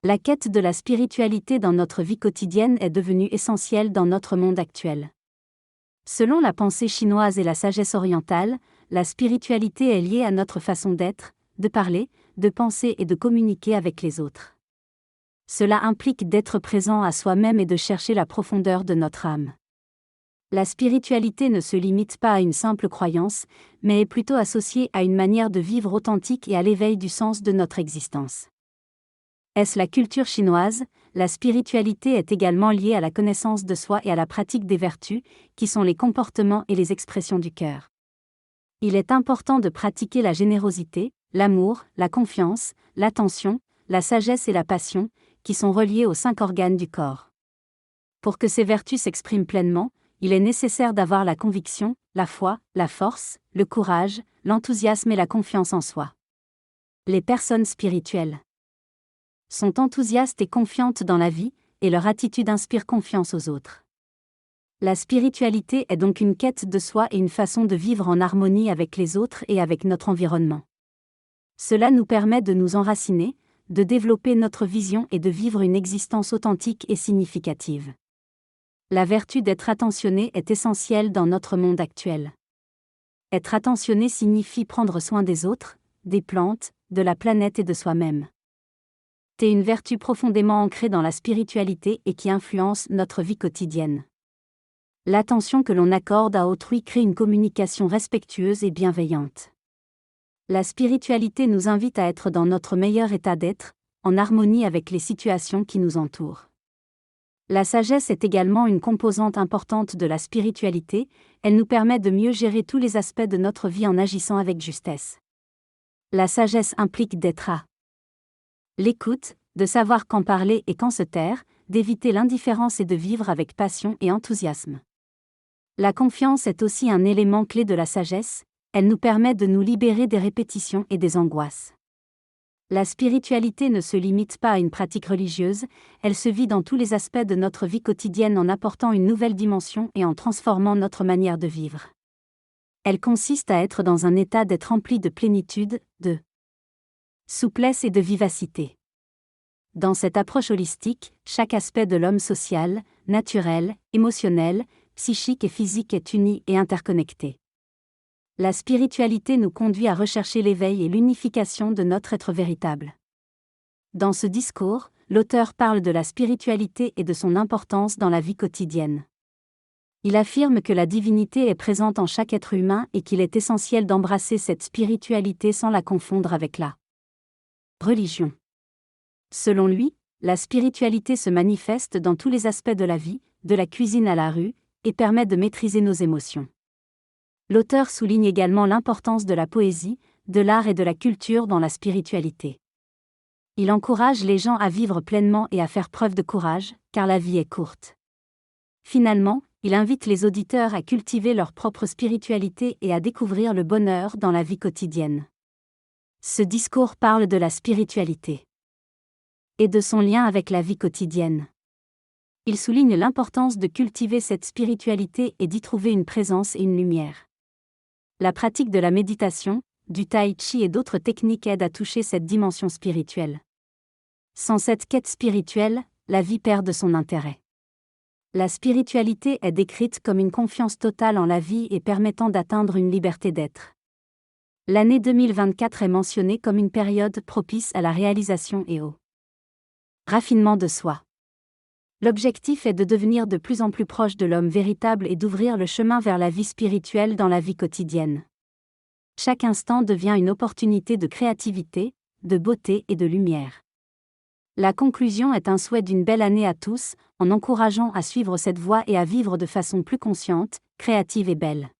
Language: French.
La quête de la spiritualité dans notre vie quotidienne est devenue essentielle dans notre monde actuel. Selon la pensée chinoise et la sagesse orientale, la spiritualité est liée à notre façon d'être, de parler, de penser et de communiquer avec les autres. Cela implique d'être présent à soi-même et de chercher la profondeur de notre âme. La spiritualité ne se limite pas à une simple croyance, mais est plutôt associée à une manière de vivre authentique et à l'éveil du sens de notre existence. Est-ce la culture chinoise? La spiritualité est également liée à la connaissance de soi et à la pratique des vertus, qui sont les comportements et les expressions du cœur. Il est important de pratiquer la générosité, l'amour, la confiance, l'attention, la sagesse et la passion, qui sont reliés aux 5 organes du corps. Pour que ces vertus s'expriment pleinement, il est nécessaire d'avoir la conviction, la foi, la force, le courage, l'enthousiasme et la confiance en soi. Les personnes spirituelles sont enthousiastes et confiantes dans la vie, et leur attitude inspire confiance aux autres. La spiritualité est donc une quête de soi et une façon de vivre en harmonie avec les autres et avec notre environnement. Cela nous permet de nous enraciner, de développer notre vision et de vivre une existence authentique et significative. La vertu d'être attentionné est essentielle dans notre monde actuel. Être attentionné signifie prendre soin des autres, des plantes, de la planète et de soi-même. C'est une vertu profondément ancrée dans la spiritualité et qui influence notre vie quotidienne. L'attention que l'on accorde à autrui crée une communication respectueuse et bienveillante. La spiritualité nous invite à être dans notre meilleur état d'être, en harmonie avec les situations qui nous entourent. La sagesse est également une composante importante de la spiritualité, elle nous permet de mieux gérer tous les aspects de notre vie en agissant avec justesse. La sagesse implique d'être à l'écoute, de savoir quand parler et quand se taire, d'éviter l'indifférence et de vivre avec passion et enthousiasme. La confiance est aussi un élément clé de la sagesse, elle nous permet de nous libérer des répétitions et des angoisses. La spiritualité ne se limite pas à une pratique religieuse, elle se vit dans tous les aspects de notre vie quotidienne en apportant une nouvelle dimension et en transformant notre manière de vivre. Elle consiste à être dans un état d'être rempli de plénitude, de souplesse et de vivacité. Dans cette approche holistique, chaque aspect de l'homme social, naturel, émotionnel, psychique et physique est uni et interconnecté. La spiritualité nous conduit à rechercher l'éveil et l'unification de notre être véritable. Dans ce discours, l'auteur parle de la spiritualité et de son importance dans la vie quotidienne. Il affirme que la divinité est présente en chaque être humain et qu'il est essentiel d'embrasser cette spiritualité sans la confondre avec la religion. Selon lui, la spiritualité se manifeste dans tous les aspects de la vie, de la cuisine à la rue, et permet de maîtriser nos émotions. L'auteur souligne également l'importance de la poésie, de l'art et de la culture dans la spiritualité. Il encourage les gens à vivre pleinement et à faire preuve de courage, car la vie est courte. Finalement, il invite les auditeurs à cultiver leur propre spiritualité et à découvrir le bonheur dans la vie quotidienne. Ce discours parle de la spiritualité et de son lien avec la vie quotidienne. Il souligne l'importance de cultiver cette spiritualité et d'y trouver une présence et une lumière. La pratique de la méditation, du tai chi et d'autres techniques aident à toucher cette dimension spirituelle. Sans cette quête spirituelle, la vie perd de son intérêt. La spiritualité est décrite comme une confiance totale en la vie et permettant d'atteindre une liberté d'être. L'année 2024 est mentionnée comme une période propice à la réalisation et au raffinement de soi. L'objectif est de devenir de plus en plus proche de l'homme véritable et d'ouvrir le chemin vers la vie spirituelle dans la vie quotidienne. Chaque instant devient une opportunité de créativité, de beauté et de lumière. La conclusion est un souhait d'une belle année à tous, en encourageant à suivre cette voie et à vivre de façon plus consciente, créative et belle.